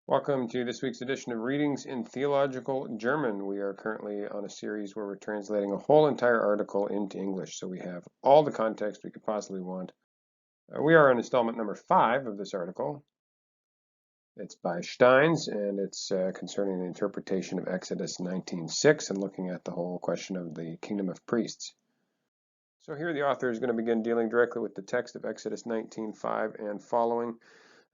Welcome to this week's edition of Readings in Theological German. We are currently on a series where we're translating a whole entire article into English, so we have all the context we could possibly want. We are on installment number 5 of this article. It's by Stein, and it's concerning the interpretation of Exodus 19:6 and looking at the whole question of the kingdom of priests. So here the author is going to begin dealing directly with the text of Exodus 19:5 and following.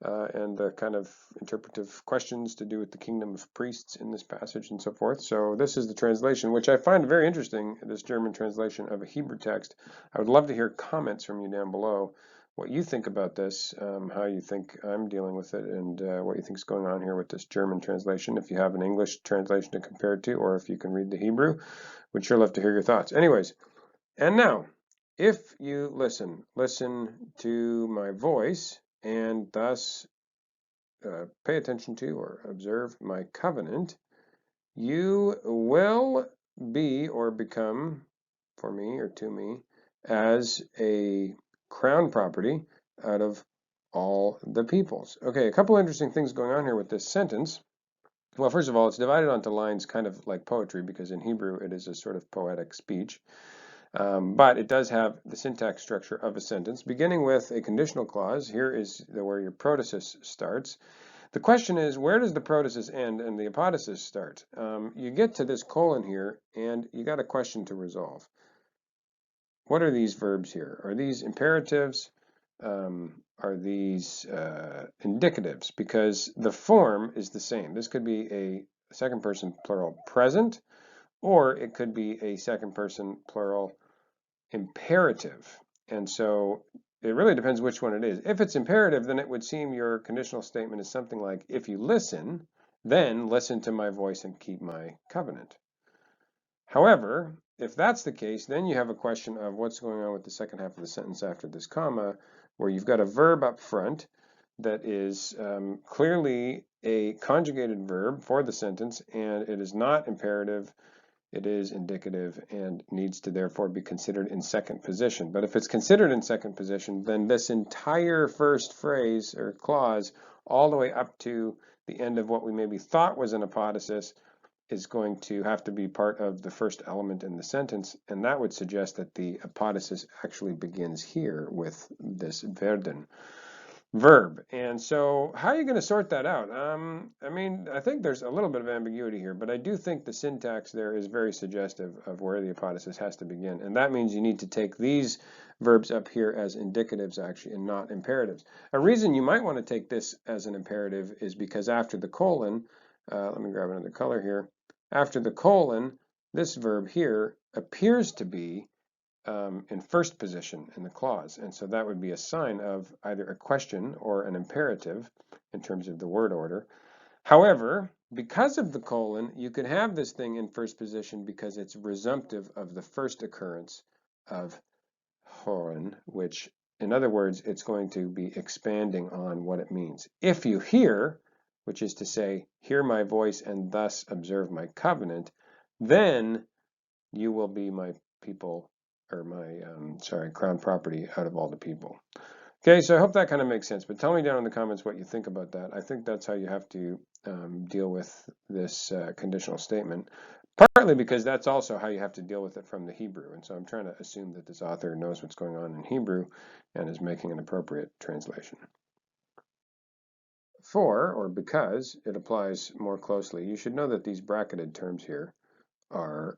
And the kind of interpretive questions to do with the kingdom of priests in this passage and so forth. So this is the translation, which I find very interesting, this German translation of a Hebrew text. I would love to hear comments from you down below, what you think about this, how you think I'm dealing with it, and what you think is going on here with this German translation. If you have an English translation to compare it to, or if you can read the Hebrew, would sure love to hear your thoughts. Anyways, and now, if you listen to my voice, and thus pay attention to or observe my covenant, you will be or become, for me or to me, as a crown property out of all the peoples. Okay, a couple interesting things going on here with this sentence. Well, first of all, it's divided onto lines kind of like poetry, because in Hebrew it is a sort of poetic speech. But it does have the syntax structure of a sentence, beginning with a conditional clause. Here is where your protasis starts. The question is, where does the protasis end and the apodosis start? You get to this colon here, and you got a question to resolve. What are these verbs here? Are these imperatives? Are these indicatives? Because the form is the same. This could be a second person plural present, or it could be a second person plural imperative. And so it really depends which one it is. If it's imperative, then it would seem your conditional statement is something like, if you listen, then listen to my voice and keep my covenant. However, if that's the case, then you have a question of what's going on with the second half of the sentence after this comma, where you've got a verb up front that is clearly a conjugated verb for the sentence, and it is not imperative. It is indicative and needs to therefore be considered in second position. But if it's considered in second position, then this entire first phrase or clause, all the way up to the end of what we maybe thought was an apodosis, is going to have to be part of the first element in the sentence, and that would suggest that the apodosis actually begins here with this werden verb. And so how are you going to sort that out? I mean, I think there's a little bit of ambiguity here, but I do think the syntax there is very suggestive of where the apodosis has to begin. And that means you need to take these verbs up here as indicatives, actually, and not imperatives. A reason you might want to take this as an imperative is because after the colon, let me grab another color here. After the colon, this verb here appears to be in first position in the clause. And so that would be a sign of either a question or an imperative in terms of the word order. However, because of the colon, you could have this thing in first position because it's resumptive of the first occurrence of hören, which, in other words, it's going to be expanding on what it means. If you hear, which is to say, hear my voice and thus observe my covenant, then you will be my people, or my, crown property out of all the people. Okay, so I hope that kind of makes sense, but tell me down in the comments what you think about that. I think that's how you have to deal with this conditional statement, partly because that's also how you have to deal with it from the Hebrew. And so I'm trying to assume that this author knows what's going on in Hebrew and is making an appropriate translation. For, or because, it applies more closely. You should know that these bracketed terms here are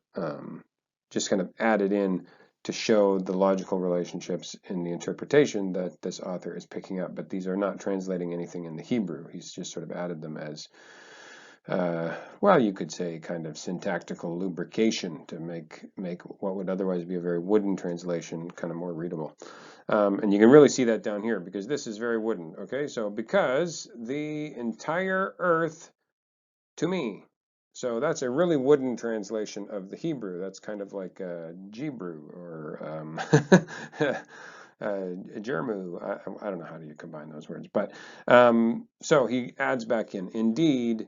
just kind of added in to show the logical relationships in the interpretation that this author is picking up, but these are not translating anything in the Hebrew. He's just sort of added them as, well, you could say kind of syntactical lubrication to make what would otherwise be a very wooden translation kind of more readable. And you can really see that down here because this is very wooden. Okay, so because the entire earth to me. So that's a really wooden translation of the Hebrew. That's kind of like Jebrew or Jermu. I don't know how do you combine those words. But so he adds back in, indeed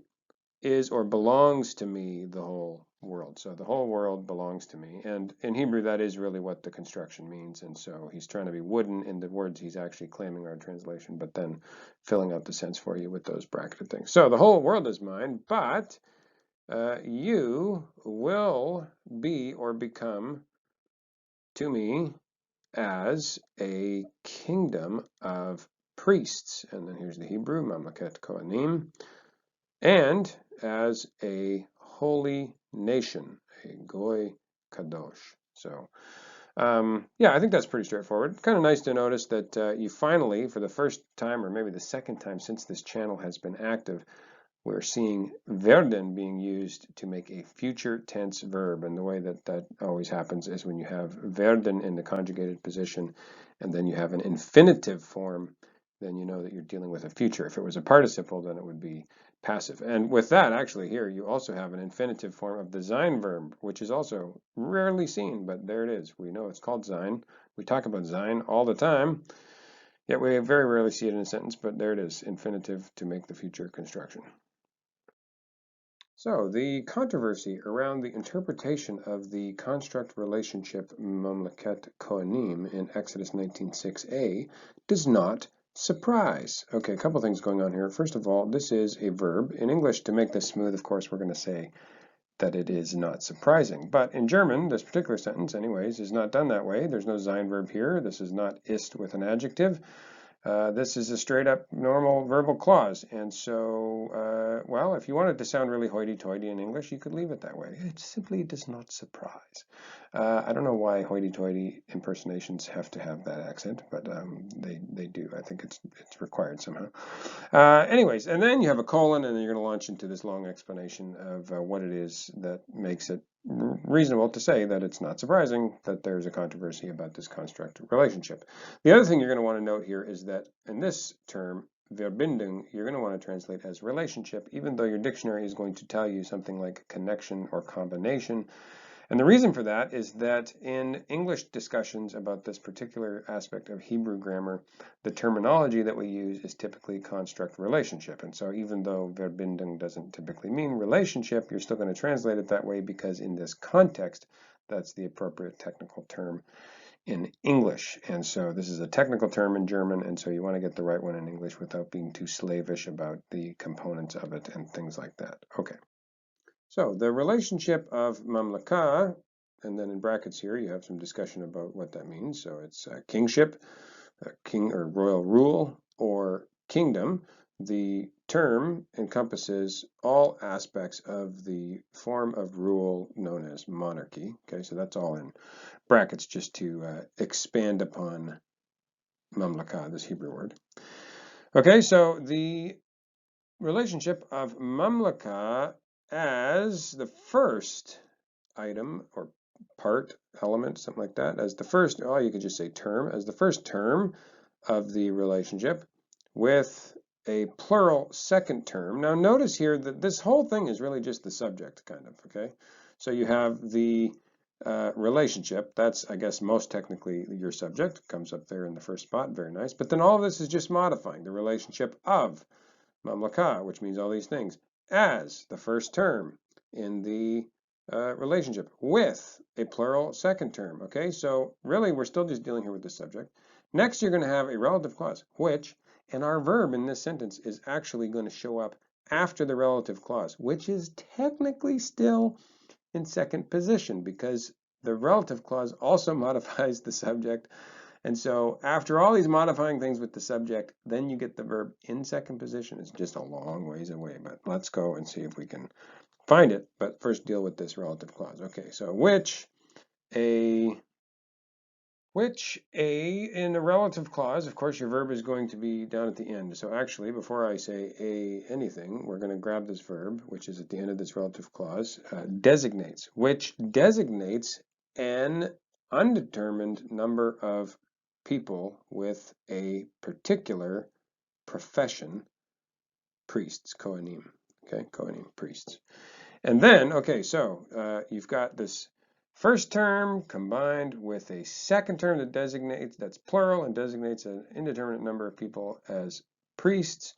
is or belongs to me the whole world. So the whole world belongs to me. And in Hebrew, that is really what the construction means. And so he's trying to be wooden in the words he's actually claiming our translation, but then filling out the sense for you with those bracketed things. So the whole world is mine, but you will be or become to me as a kingdom of priests. And then here's the Hebrew, ממלכת כהנים, and as a holy nation, a goy kadosh. So, yeah, I think that's pretty straightforward. Kind of nice to notice that you finally, for the first time, or maybe the second time since this channel has been active, we're seeing werden being used to make a future tense verb. And the way that that always happens is when you have werden in the conjugated position, and then you have an infinitive form, then you know that you're dealing with a future. If it was a participle, then it would be passive. And with that, actually, here you also have an infinitive form of the sein verb, which is also rarely seen, but there it is. We know it's called sein. We talk about sein all the time, yet we very rarely see it in a sentence, but there it is, infinitive to make the future construction. So the controversy around the interpretation of the construct relationship ממלכת כהנים in Exodus 19:6a does not surprise. Okay, a couple things going on here. First of all, this is a verb. In English, to make this smooth, of course, we're going to say that it is not surprising. But in German, this particular sentence, anyways, is not done that way. There's no sein verb here. This is not ist with an adjective. This is a straight up normal verbal clause. And so, well, if you wanted to sound really hoity-toity in English, you could leave it that way. It simply does not surprise. I don't know why hoity-toity impersonations have to have that accent, but they do. I think it's required somehow. Anyways, and then you have a colon, and then you're going to launch into this long explanation of what it is that makes it reasonable to say that it's not surprising that there's a controversy about this construct relationship. The other thing you're going to want to note here is that in this term, Verbindung, you're going to want to translate as relationship, even though your dictionary is going to tell you something like connection or combination. And the reason for that is that in English discussions about this particular aspect of Hebrew grammar, the terminology that we use is typically construct relationship. And so even though Verbindung doesn't typically mean relationship, you're still going to translate it that way because in this context, that's the appropriate technical term in English. And so this is a technical term in German, and so you want to get the right one in English without being too slavish about the components of it and things like that. Okay. So the relationship of mamlaka, and then in brackets here you have some discussion about what that means. So it's kingship, king or royal rule, or kingdom. The term encompasses all aspects of the form of rule known as monarchy. Okay, so that's all in brackets just to expand upon mamlaka, this Hebrew word. Okay, so the relationship of mamlaka as the first item or part, element, something like that, as the first, oh, you could just say term, as the first term of the relationship with a plural second term. Now notice here that this whole thing is really just the subject, kind of, okay? So you have the relationship, that's, I guess, most technically your subject, comes up there in the first spot, very nice. But then all of this is just modifying the relationship of mamlaka, which means all these things, as the first term in the relationship with a plural second term. Okay, so really we're still just dealing here with the subject. Next, you're going to have a relative clause, which, and our verb in this sentence is actually going to show up after the relative clause, which is technically still in second position because the relative clause also modifies the subject. And so after all these modifying things with the subject, then you get the verb in second position. It's just a long ways away, but let's go and see if we can find it. But first deal with this relative clause. Okay, so which a in a relative clause, of course, your verb is going to be down at the end. So actually, before I say anything, we're going to grab this verb, which is at the end of this relative clause, designates, which designates an undetermined number of people with a particular profession, priests, kehnim, okay, kehnim, priests. And then, okay, so you've got this first term combined with a second term that designates, that's plural, and designates an indeterminate number of people as priests.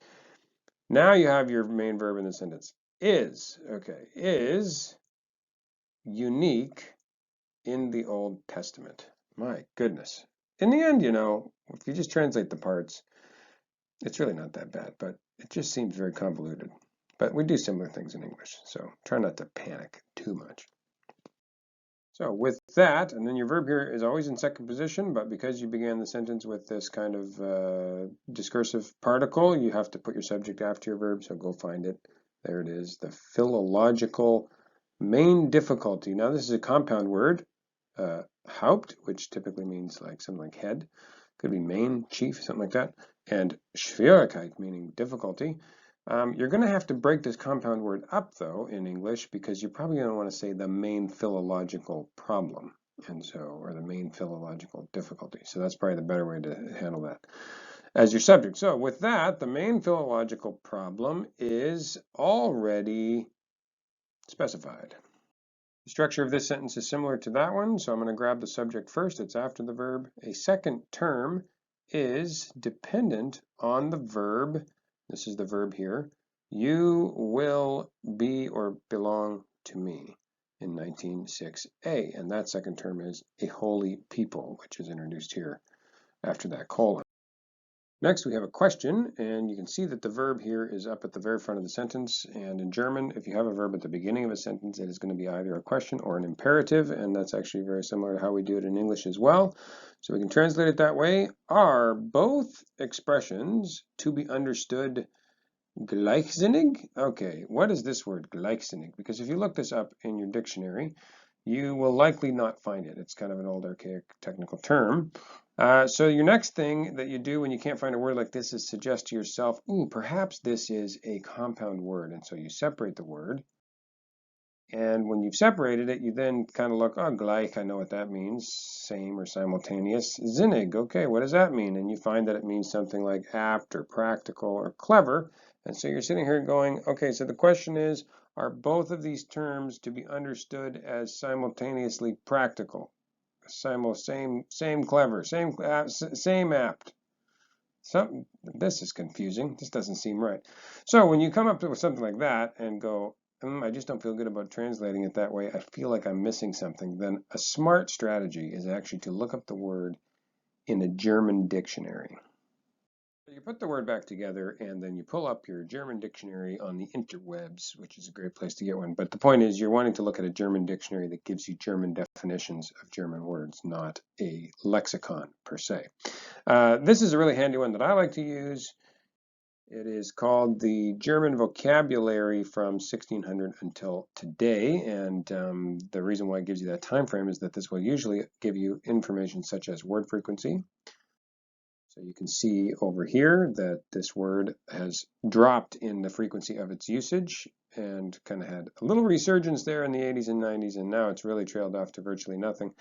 Now you have your main verb in the sentence, is, okay, is unique in the Old Testament. My goodness. In the end, if you just translate the parts, it's really not that bad, but it just seems very convoluted. But we do similar things in English, so try not to panic too much. So with that, and then your verb here is always in second position, but because you began the sentence with this kind of discursive particle, you have to put your subject after your verb, so go find it. There it is, the philological main difficulty. Now this is a compound word, Haupt, which typically means like something like head, could be main, chief, something like that, and Schwierigkeit, meaning difficulty. You're going to have to break this compound word up, though, in English, because you're probably going to want to say the main philological problem, or the main philological difficulty. So that's probably the better way to handle that as your subject. So with that, the main philological problem is already specified. The structure of this sentence is similar to that one, so I'm going to grab the subject first. It's after the verb. A second term is dependent on the verb. This is the verb here. You will be or belong to me in 19:6a. And that second term is a holy people, which is introduced here after that colon. Next, we have a question, and you can see that the verb here is up at the very front of the sentence. And in German, if you have a verb at the beginning of a sentence, it is going to be either a question or an imperative, and that's actually very similar to how we do it in English as well. So we can translate it that way. Are both expressions to be understood gleichsinnig? Okay, what is this word, gleichsinnig? Because if you look this up in your dictionary, you will likely not find it. It's kind of an old archaic technical term. So your next thing that you do when you can't find a word like this is suggest to yourself, ooh, perhaps this is a compound word. And so you separate the word. And when you've separated it, you then kind of look, oh, gleich, I know what that means, same or simultaneous. Sinnig, okay, what does that mean? And you find that it means something like apt or practical or clever. And so you're sitting here going, okay, so the question is, are both of these terms to be understood as simultaneously practical? Same clever, same apt. This is confusing. This doesn't seem right. So when you come up with something like that and go, I just don't feel good about translating it that way, I feel like I'm missing something, then a smart strategy is actually to look up the word in a German dictionary. You put the word back together and then you pull up your German dictionary on the interwebs, which is a great place to get one. But the point is you're wanting to look at a German dictionary that gives you German definitions of German words, not a lexicon per se. This is a really handy one that I like to use. It is called the German Vocabulary from 1600 until today, and the reason why it gives you that time frame is that this will usually give you information such as word frequency. So you can see over here that this word has dropped in the frequency of its usage and kind of had a little resurgence there in the 80s and 90s, and now it's really trailed off to virtually nothing.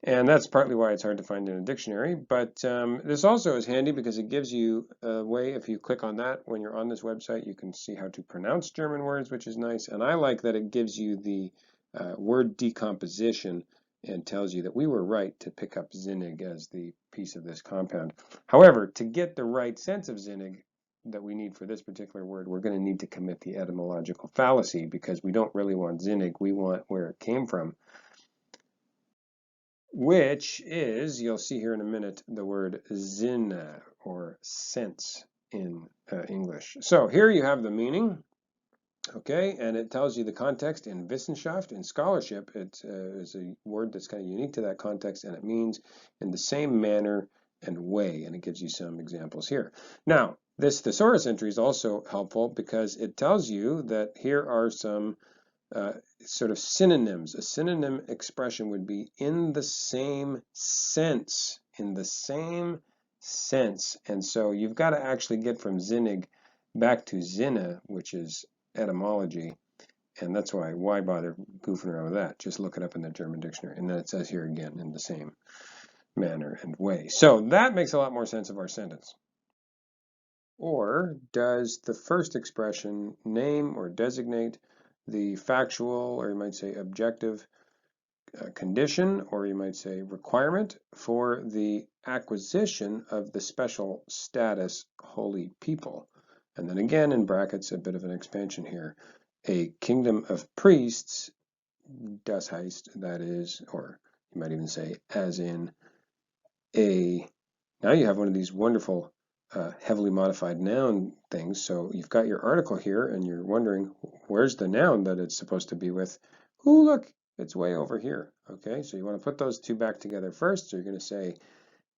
And that's partly why it's hard to find in a dictionary. But this also is handy because it gives you a way, if you click on that when you're on this website, you can see how to pronounce German words, which is nice. And I like that it gives you the word decomposition and tells you that we were right to pick up Sinnig as the piece of this compound. However, to get the right sense of Sinnig that we need for this particular word, we're going to need to commit the etymological fallacy because we don't really want Sinnig, we want where it came from, which is, you'll see here in a minute, the word Sinn or sense in English. So here you have the meaning. Okay, and it tells you the context in Wissenschaft, in scholarship. It is a word that's kind of unique to that context, and it means in the same manner and way, and it gives you some examples here. Now, this thesaurus entry is also helpful because it tells you that here are some sort of synonyms. A synonym expression would be in the same sense, in the same sense. And so you've got to actually get from Sinnig back to Sinne, which is etymology, and that's why bother goofing around with that? Just look it up in the German dictionary, and then it says here again in the same manner and way. So that makes a lot more sense of our sentence. Or does the first expression name or designate the factual, or you might say objective, condition, or you might say requirement for the acquisition of the special status holy people? And then again, in brackets, a bit of an expansion here. A kingdom of priests das heißt, that is, or you might even say as in a. Now you have one of these wonderful heavily modified noun things. So you've got your article here and you're wondering where's the noun that it's supposed to be with. Ooh, look, it's way over here. Okay, so you want to put those two back together first. So you're going to say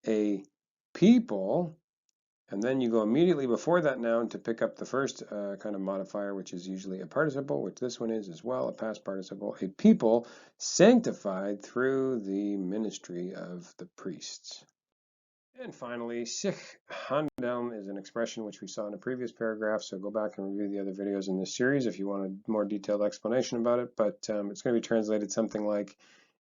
a people, and then you go immediately before that noun to pick up the first kind of modifier, which is usually a participle, which this one is as well, a past participle. A people sanctified through the ministry of the priests. And finally, sich handeln is an expression which we saw in a previous paragraph, so go back and review the other videos in this series if you want a more detailed explanation about it, but it's going to be translated something like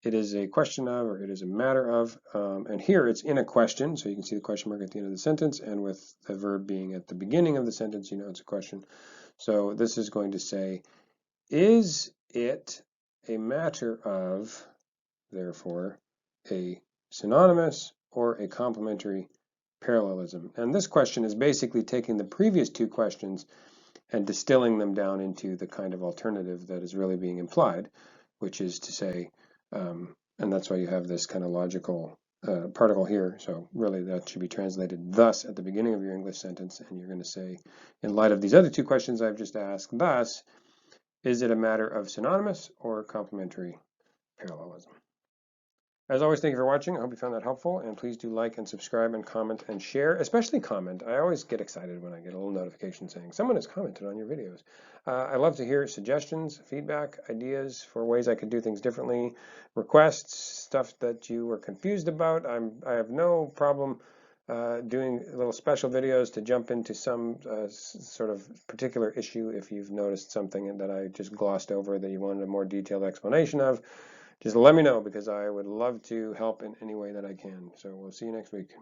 it is a question of, or it is a matter of, and here it's in a question, so you can see the question mark at the end of the sentence, and with the verb being at the beginning of the sentence, you know it's a question. So this is going to say, is it a matter of, therefore, a synonymous or a complementary parallelism? And this question is basically taking the previous two questions and distilling them down into the kind of alternative that is really being implied, which is to say, and that's why you have this kind of logical particle here. So really that should be translated thus at the beginning of your English sentence, and you're going to say, in light of these other two questions I've just asked, thus, is it a matter of synonymous or complementary parallelism? As always, thank you for watching. I hope you found that helpful, and please do like and subscribe and comment and share, especially comment. I always get excited when I get a little notification saying someone has commented on your videos. I love to hear suggestions, feedback, ideas for ways I could do things differently, requests, stuff that you were confused about. I have no problem doing little special videos to jump into some sort of particular issue if you've noticed something that I just glossed over that you wanted a more detailed explanation of. Just let me know because I would love to help in any way that I can. So we'll see you next week.